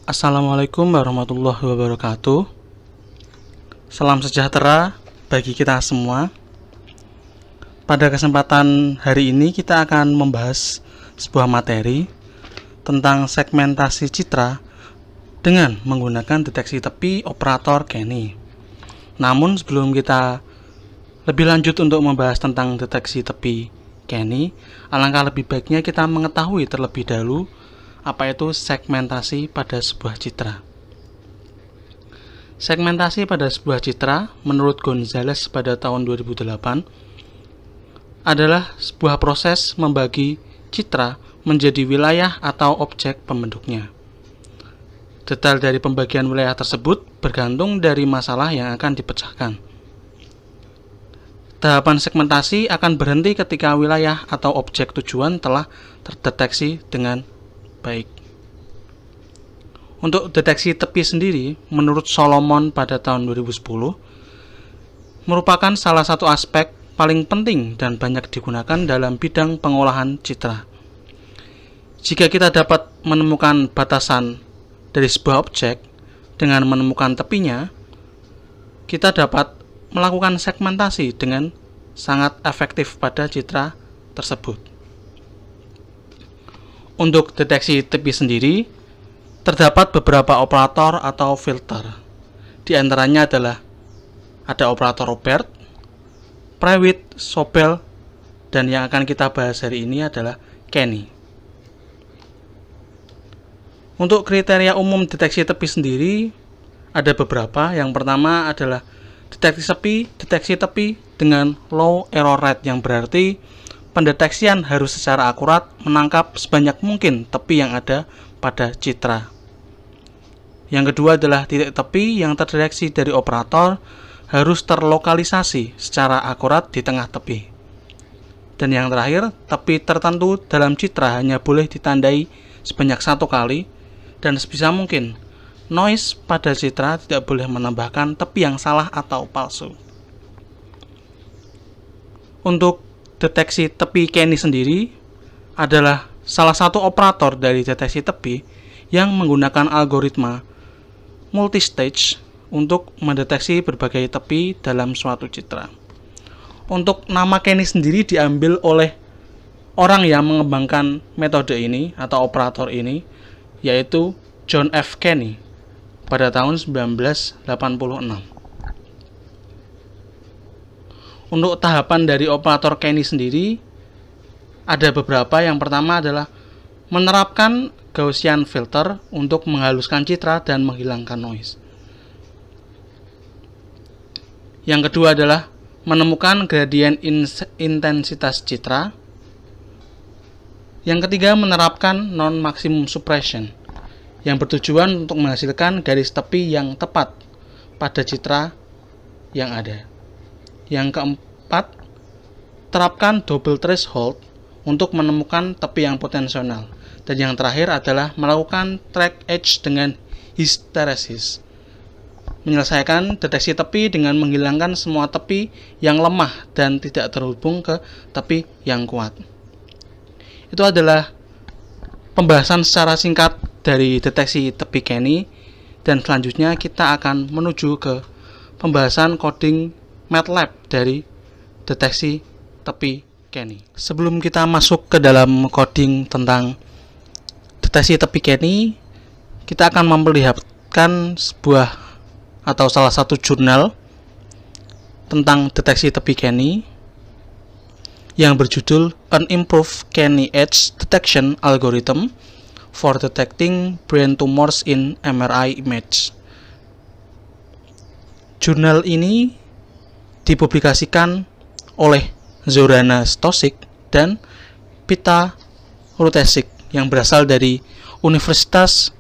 Assalamualaikum warahmatullahi wabarakatuh. Salam sejahtera bagi kita semua. Pada kesempatan hari ini kita akan membahas sebuah materi tentang segmentasi citra dengan menggunakan deteksi tepi operator Kenny. Namun sebelum kita lebih lanjut untuk membahas tentang deteksi tepi Kenny, alangkah lebih baiknya kita mengetahui terlebih dahulu apa itu segmentasi pada sebuah citra. Segmentasi pada sebuah citra menurut Gonzales pada tahun 2008 adalah sebuah proses membagi citra menjadi wilayah atau objek pembentuknya. Detail dari pembagian wilayah tersebut bergantung dari masalah yang akan dipecahkan. Tahapan segmentasi akan berhenti ketika wilayah atau objek tujuan telah terdeteksi dengan baik. Untuk deteksi tepi sendiri, menurut Solomon pada tahun 2010, merupakan salah satu aspek paling penting dan banyak digunakan dalam bidang pengolahan citra. Jika kita dapat menemukan batasan dari sebuah objek dengan menemukan tepinya, kita dapat melakukan segmentasi dengan sangat efektif pada citra tersebut. Untuk deteksi tepi sendiri, terdapat beberapa operator atau filter. Di antaranya adalah ada operator Robert, Prewitt, Sobel, dan yang akan kita bahas hari ini adalah Kenny. Untuk kriteria umum deteksi tepi sendiri, ada beberapa. Yang pertama adalah deteksi tepi dengan low error rate, yang berarti pendeteksian harus secara akurat menangkap sebanyak mungkin tepi yang ada pada citra. Yang kedua adalah titik tepi yang terdeteksi dari operator harus terlokalisasi secara akurat di tengah tepi. Dan yang terakhir, tepi tertentu dalam citra hanya boleh ditandai sebanyak satu kali, dan sebisa mungkin noise pada citra tidak boleh menambahkan tepi yang salah atau palsu. Untuk deteksi tepi Kenny sendiri adalah salah satu operator dari deteksi tepi yang menggunakan algoritma multistage untuk mendeteksi berbagai tepi dalam suatu citra. Untuk nama Kenny sendiri diambil oleh orang yang mengembangkan metode ini atau operator ini, yaitu John F. Kenny pada tahun 1986. Untuk tahapan dari operator Kenny sendiri, ada beberapa. Yang pertama adalah menerapkan Gaussian filter untuk menghaluskan citra dan menghilangkan noise. Yang kedua adalah menemukan gradien intensitas citra. Yang ketiga, menerapkan non-maximum suppression, yang bertujuan untuk menghasilkan garis tepi yang tepat pada citra yang ada. Yang keempat, terapkan double threshold untuk menemukan tepi yang potensial. Dan yang terakhir adalah melakukan track edge dengan hysteresis, menyelesaikan deteksi tepi dengan menghilangkan semua tepi yang lemah dan tidak terhubung ke tepi yang kuat. Itu adalah pembahasan secara singkat dari deteksi tepi Kenny, dan selanjutnya kita akan menuju ke pembahasan coding MATLAB dari deteksi tepi Kenny. Sebelum kita masuk ke dalam coding tentang deteksi tepi Kenny, kita akan memperlihatkan sebuah atau salah satu jurnal tentang deteksi tepi Kenny yang berjudul An Improved Kenny Edge Detection Algorithm for Detecting Brain Tumors in MRI Image. Jurnal ini dipublikasikan oleh Zorana Stosic dan Pita Rutesic yang berasal dari Universitas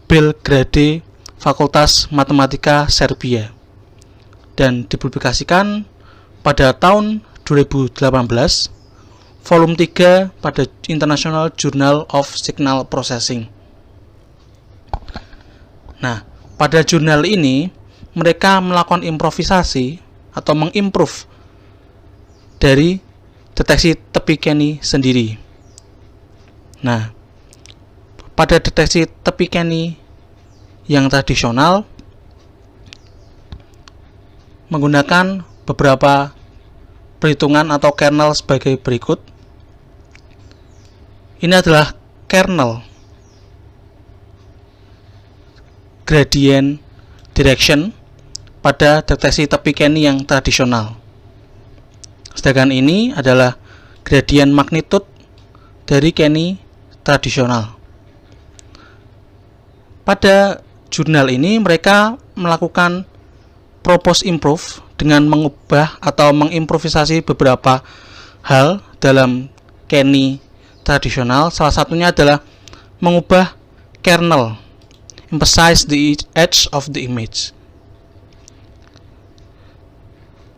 Belgrade Fakultas Matematika Serbia, dan dipublikasikan pada tahun 2018, volume 3 pada International Journal of Signal Processing. Nah, pada jurnal ini mereka melakukan improvisasi atau mengimprove dari deteksi tepi Kenny sendiri. Nah, pada deteksi tepi Kenny yang tradisional menggunakan beberapa perhitungan atau kernel sebagai berikut. Ini adalah kernel gradient direction pada deteksi tepi Kenny yang tradisional. Sedangkan ini adalah gradient magnitude dari Kenny tradisional. Pada jurnal ini mereka melakukan propose improve dengan mengubah atau mengimprovisasi beberapa hal dalam Kenny tradisional. Salah satunya adalah mengubah kernel, emphasize the edge of the image.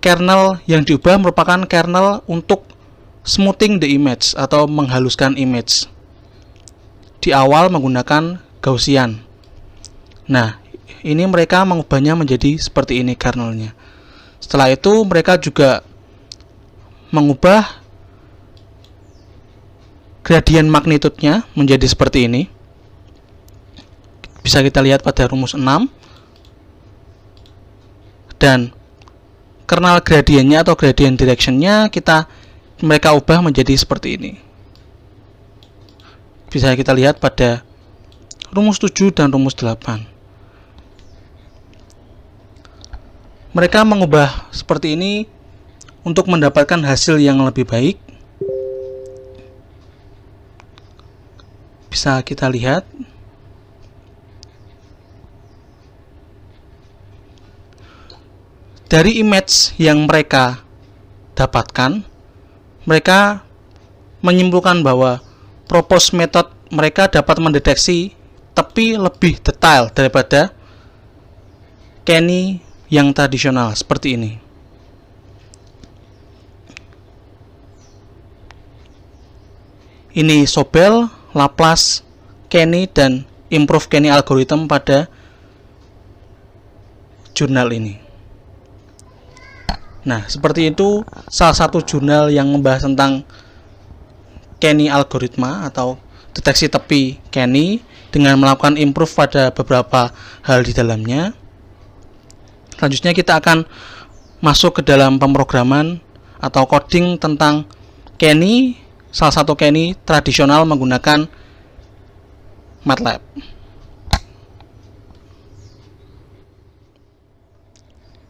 Kernel yang diubah merupakan kernel untuk smoothing the image atau menghaluskan image. Di awal menggunakan Gaussian. Nah, ini mereka mengubahnya menjadi seperti ini kernelnya. Setelah itu mereka juga mengubah gradient magnitude-nya menjadi seperti ini. Bisa kita lihat pada rumus 6. Dan kernel gradientnya atau gradient direction-nya mereka ubah menjadi seperti ini. Bisa kita lihat pada rumus 7 dan rumus 8. Mereka mengubah seperti ini untuk mendapatkan hasil yang lebih baik. Bisa kita lihat dari image yang mereka dapatkan, mereka menyimpulkan bahwa propose method mereka dapat mendeteksi tepi lebih detail daripada Kenny yang tradisional seperti ini. Ini Sobel, Laplace, Kenny, dan Improve Kenny algorithm pada jurnal ini. Nah, seperti itu salah satu jurnal yang membahas tentang Kenny algoritma atau deteksi tepi Kenny dengan melakukan improve pada beberapa hal di dalamnya. Selanjutnya kita akan masuk ke dalam pemrograman atau coding tentang Kenny, salah satu Kenny tradisional menggunakan MATLAB.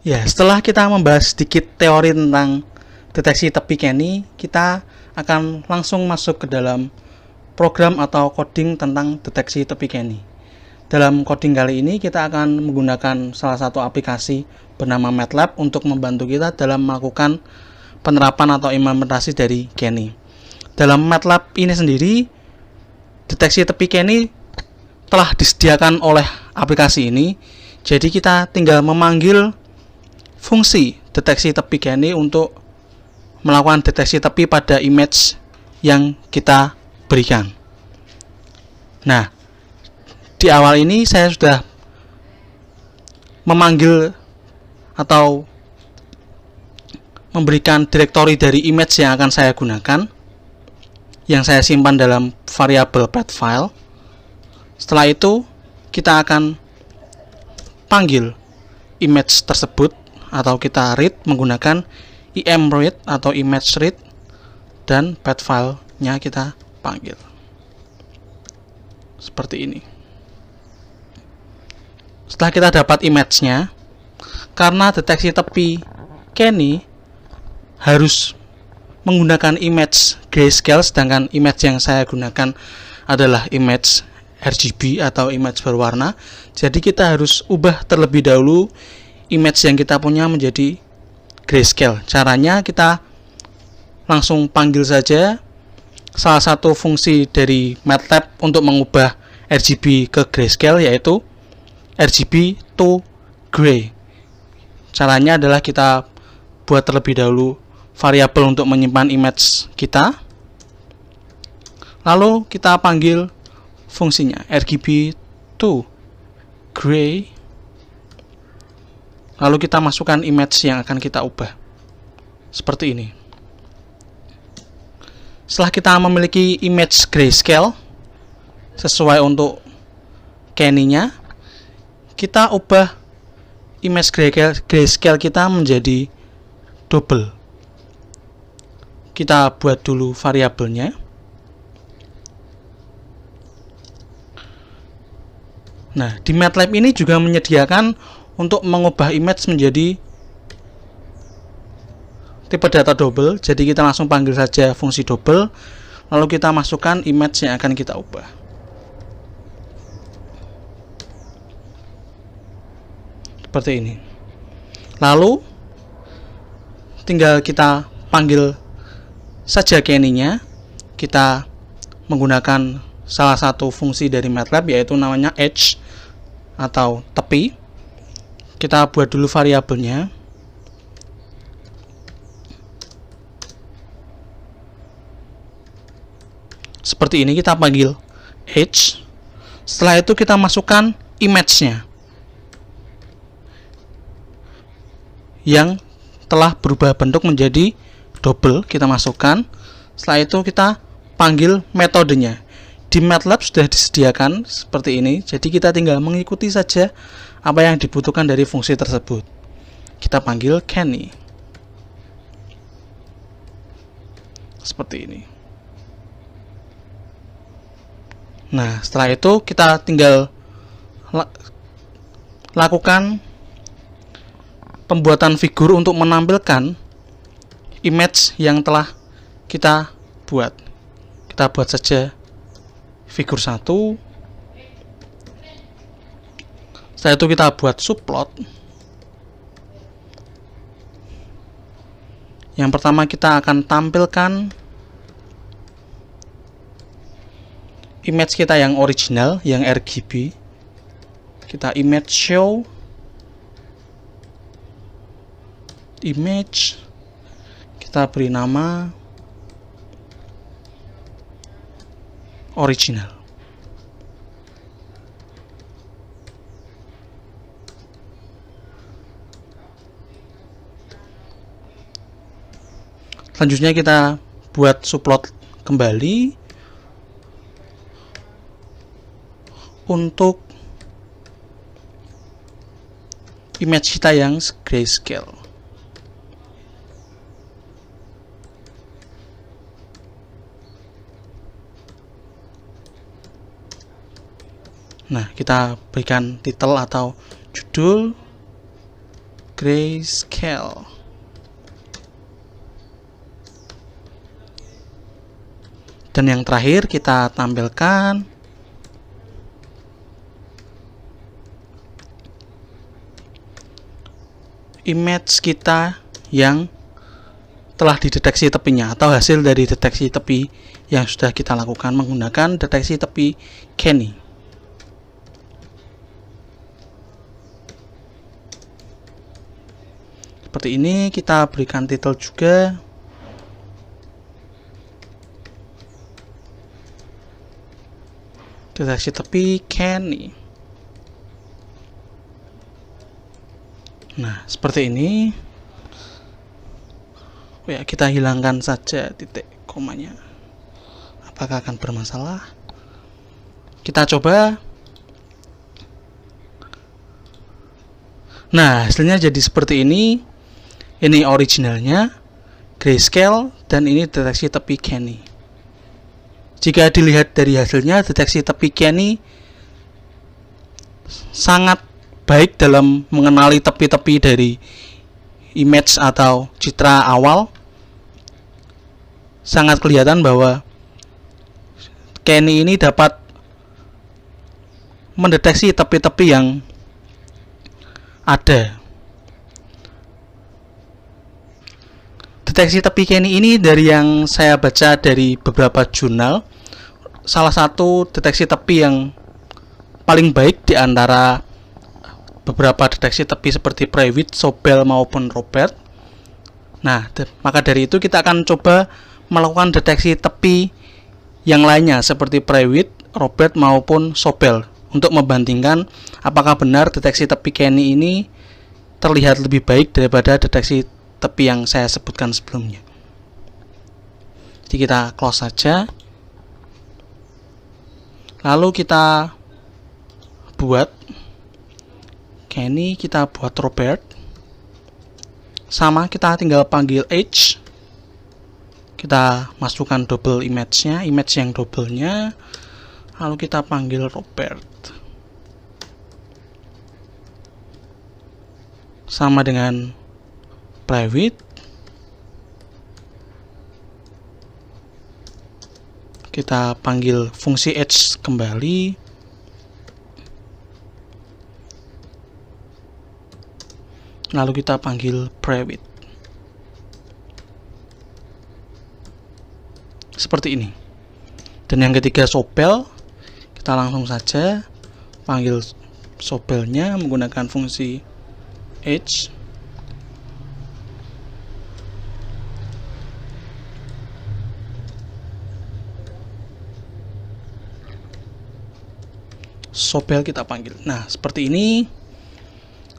Ya, setelah kita membahas sedikit teori tentang deteksi tepi Kenny, kita akan langsung masuk ke dalam program atau coding tentang deteksi tepi Kenny. Dalam coding kali ini kita akan menggunakan salah satu aplikasi bernama MATLAB untuk membantu kita dalam melakukan penerapan atau implementasi dari Kenny. Dalam MATLAB ini sendiri, deteksi tepi Kenny telah disediakan oleh aplikasi ini. Jadi kita tinggal memanggil fungsi deteksi tepi Kenny untuk melakukan deteksi tepi pada image yang kita berikan. Nah, di awal ini saya sudah memanggil atau memberikan direktori dari image yang akan saya gunakan, yang saya simpan dalam variabel path file. Setelah itu kita akan panggil image tersebut atau kita read menggunakan imread atau image read, dan path file-nya kita panggil seperti ini. Setelah kita dapat image-nya, karena deteksi tepi Kenny harus menggunakan image grayscale, sedangkan image yang saya gunakan adalah image RGB atau image berwarna, jadi kita harus ubah terlebih dahulu image yang kita punya menjadi grayscale. Caranya kita langsung panggil saja salah satu fungsi dari MATLAB untuk mengubah RGB ke grayscale, yaitu RGB to gray. Caranya adalah kita buat terlebih dahulu variabel untuk menyimpan image kita, lalu kita panggil fungsinya RGB to gray, lalu kita masukkan image yang akan kita ubah seperti ini. Setelah kita memiliki image grayscale sesuai untuk Kenny-nya, kita ubah image grayscale kita menjadi double. Kita buat dulu variabelnya. Nah, di MATLAB ini juga menyediakan untuk mengubah image menjadi tipe data double. Jadi kita langsung panggil saja fungsi double, lalu kita masukkan image yang akan kita ubah. Seperti ini. Lalu tinggal kita panggil saja Kenny-nya. Kita menggunakan salah satu fungsi dari MATLAB, yaitu namanya edge atau tepi. Kita buat dulu variabelnya. Seperti ini, kita panggil edge. Setelah itu kita masukkan image-nya yang telah berubah bentuk menjadi double. Kita masukkan. Setelah itu kita panggil metodenya. Di MATLAB sudah disediakan seperti ini, jadi kita tinggal mengikuti saja apa yang dibutuhkan dari fungsi tersebut. Kita panggil Kenny. Seperti ini. Nah, setelah itu kita tinggal lakukan pembuatan figur untuk menampilkan image yang telah kita buat. Kita buat saja figur 1. Setelah itu kita buat subplot. Yang pertama kita akan tampilkan image kita yang original, yang RGB. Kita image show, image, kita beri nama original. Selanjutnya kita buat subplot kembali untuk image kita yang grayscale. Nah, kita berikan titel atau judul grayscale. Dan yang terakhir kita tampilkan image kita yang telah dideteksi tepinya, atau hasil dari deteksi tepi yang sudah kita lakukan menggunakan deteksi tepi Kenny. Seperti ini, kita berikan titel juga. Deteksi tepi Kenny. Nah, seperti ini. Ya, kita hilangkan saja titik komanya. Apakah akan bermasalah? Kita coba. Nah, hasilnya jadi seperti ini. Ini originalnya, grayscale, dan ini deteksi tepi Kenny. Jika dilihat dari hasilnya, deteksi tepi Kenny sangat baik dalam mengenali tepi-tepi dari image atau citra awal. Sangat kelihatan bahwa Kenny ini dapat mendeteksi tepi-tepi yang ada. Deteksi tepi Kenny ini dari yang saya baca dari beberapa jurnal, salah satu deteksi tepi yang paling baik di antara beberapa deteksi tepi seperti Prewitt, Sobel maupun Robert. Nah, maka dari itu kita akan coba melakukan deteksi tepi yang lainnya seperti Prewitt, Robert maupun Sobel untuk membandingkan apakah benar deteksi tepi Kenny ini terlihat lebih baik daripada deteksi tepi yang saya sebutkan sebelumnya. Jadi kita close saja. Lalu kita buat Kenny, kita buat Robert. Sama, kita tinggal panggil H. Kita masukkan double image-nya, image yang double-nya, lalu kita panggil Robert. Sama dengan private. Kita panggil fungsi H kembali. Lalu kita panggil private. Seperti ini. Dan yang ketiga Sobel, kita langsung saja panggil Sobelnya menggunakan fungsi H. Sobel kita panggil. Nah, seperti ini.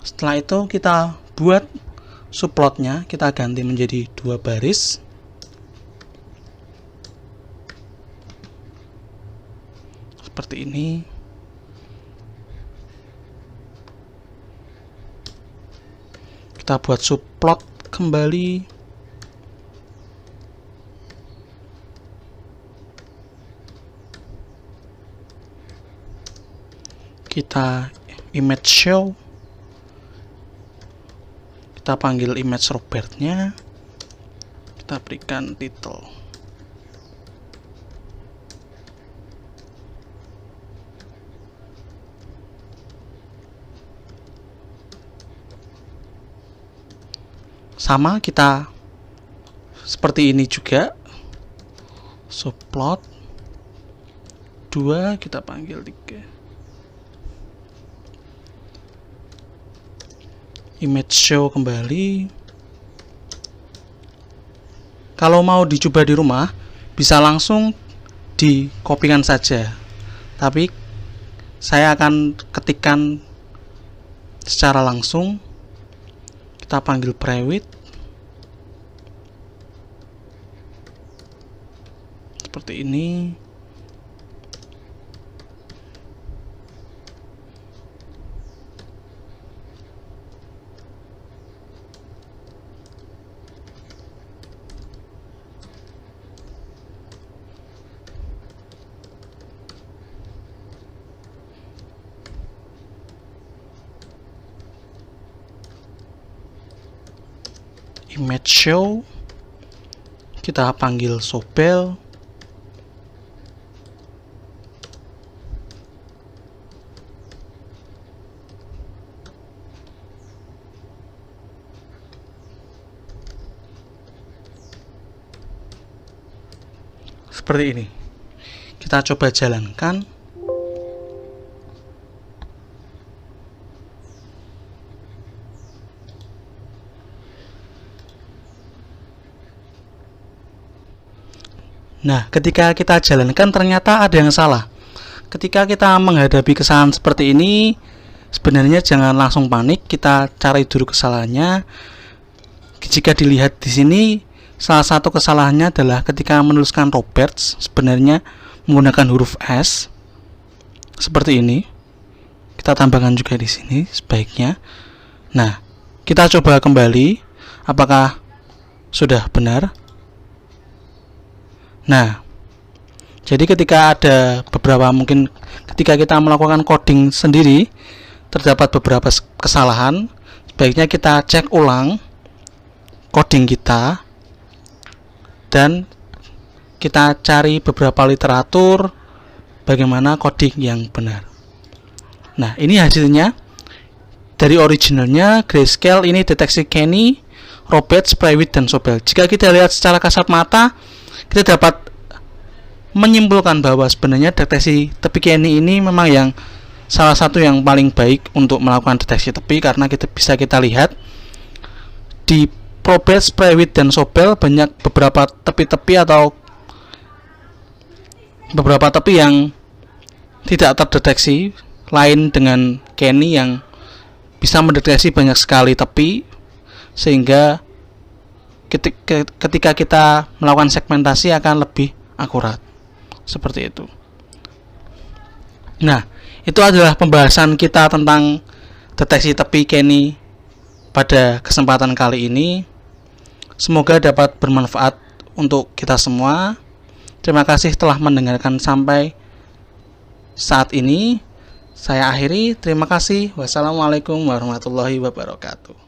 Setelah itu kita buat subplotnya, kita ganti menjadi 2 baris. Seperti ini. Kita buat subplot kembali. Kita image show. Kita panggil image Robertnya. Kita berikan title. Sama, kita seperti ini juga. Subplot 2, kita panggil 3. Image show kembali. Kalau mau dicoba di rumah, bisa langsung dikopikan saja. Tapi saya akan ketikkan secara langsung. Kita panggil private. Seperti ini. Image show, kita panggil Sobel. Seperti ini. Kita coba jalankan. Nah, ketika kita jalankan ternyata ada yang salah. Ketika kita menghadapi kesalahan seperti ini, sebenarnya jangan langsung panik, kita cari dulu kesalahannya. Jika dilihat di sini, salah satu kesalahannya adalah ketika menuliskan Roberts, sebenarnya menggunakan huruf S. Seperti ini. Kita tambahkan juga di sini sebaiknya. Nah, kita coba kembali apakah sudah benar. Nah, jadi ketika ada beberapa, mungkin ketika kita melakukan coding sendiri terdapat beberapa kesalahan, sebaiknya kita cek ulang coding kita dan kita cari beberapa literatur bagaimana coding yang benar. Nah, ini hasilnya dari originalnya Grayscale. Ini deteksi Kenny, Roberts, private, dan Sobel. Jika kita lihat secara kasat mata, kita dapat menyimpulkan bahwa sebenarnya deteksi tepi Kenny ini memang yang salah satu yang paling baik untuk melakukan deteksi tepi, karena bisa kita lihat di Roberts, private, dan Sobel banyak beberapa tepi-tepi atau beberapa tepi yang tidak terdeteksi, lain dengan Kenny yang bisa mendeteksi banyak sekali tepi, sehingga ketika kita melakukan segmentasi akan lebih akurat. Seperti itu. Nah, itu adalah pembahasan kita tentang deteksi tepi Kenny pada kesempatan kali ini. Semoga dapat bermanfaat untuk kita semua. Terima kasih telah mendengarkan sampai saat ini. Saya akhiri. Terima kasih. Wassalamualaikum warahmatullahi wabarakatuh.